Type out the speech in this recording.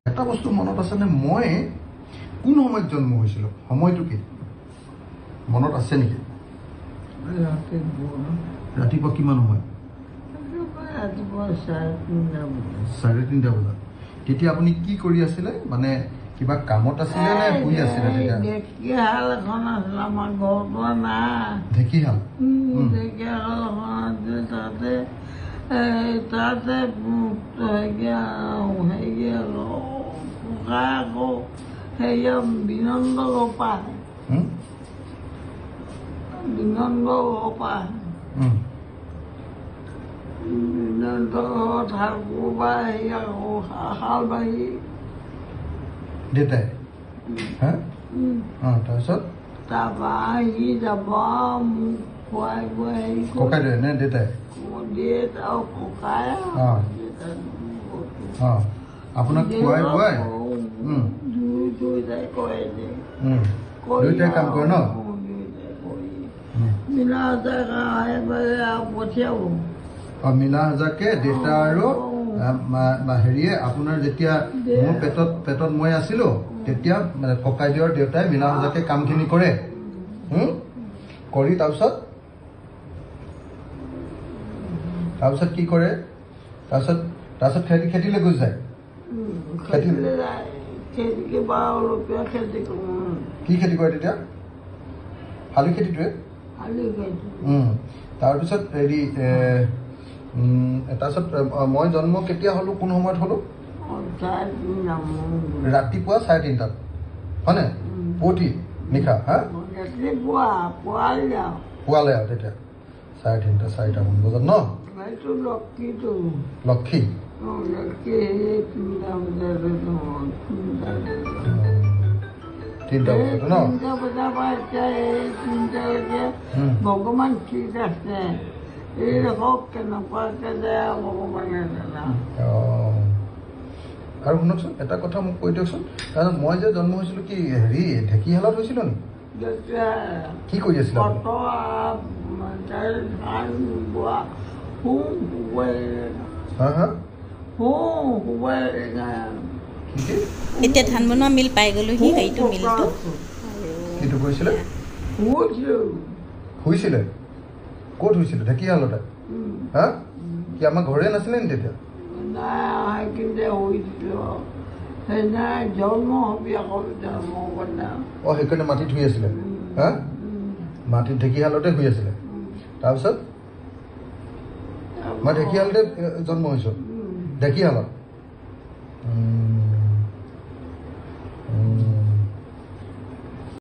এটা বস্তু মনত আছেনে মই কোন সময়ত জন্ম হৈছিলোঁ সময়টো কি মনত আছে নেকি ৰাতিপুৱা কিমান সময় 3:30 বজাত তেতিয়া আপুনি কি কৰি আছিলে মানে কিবা কামত আছিলে নে শুই আছিলে তেতিয়া ঢেঁকীয়াশাল এখন আছিল আমাৰ ঘৰটো না ঢেঁকীশাল ঢেঁকীয়াশাল এখন আছিল তাতে ককাই আকৌ সেয়া বিনন্দ গোপাল বিনন্দ ঠাকুৰ বা সেয়া শালবাহী দেউতাই তাৰপিছত তাৰপৰা আহি যাব মোক খুৱাই বুৱাই ককাই দিয়ে নে দেউতাই দেউতা আৰু ককাই আপোনাক খুৱাই বুৱাই দুয়োটাই কৰে যে দুয়োটাই কাম কৰে ন মিলা পঠিয়াব মিলা হাজাকে দেউতা আৰু হেৰিয়ে আপোনাৰ যেতিয়া মোৰ পেটত মই আছিলোঁ তেতিয়া ককাইদেউৰ দেউতাই মিলা হাজাকে কামখিনি কৰে কৰি তাৰপিছত কি কৰে তাৰপিছত খেতিলৈ গুচি যায় কি খেতি কৰে তেতিয়া শালি খেতিটোৱে তাৰপিছত হেৰি তাৰপিছত মই জন্ম কেতিয়া হ'লোঁ কোন সময়ত হ'লোঁ ৰাতিপুৱা 3:30 হয়নে পুৱতি নিশা পুৱালে আৰু তেতিয়া 3:30 4টামান বজাত ন লক্ষী 3টা বজাত ন ভগৱান ঠিক আছে এই হওক কেনেকুৱাকে যায় ভগৱানে জানা আৰু শুনকচোন এটা কথা মোক কৈ দিয়কচোন কাৰণ মই যে জন্ম হৈছিলোঁ কি হেৰি ঢেঁকীশালত হৈছিলোঁ নি কি কৰি আছিলে এতিয়া ধান বনোৱা মিল পাই গ'লোহি সেইটো মিলটো কিটো কৰিছিলে শুইছিলে ক'ত হৈছিলে ঢেঁকীশালতে কি আমাৰ ঘৰে নাছিলে নি তেতিয়া সেইকাৰণে মাটিত শুই আছিলে মাটিত ঢেঁকীশালতে শুই আছিলে তাৰপিছত মই ঢেঁকীশালতে জন্ম হৈছোঁ ঢেঁকীশালত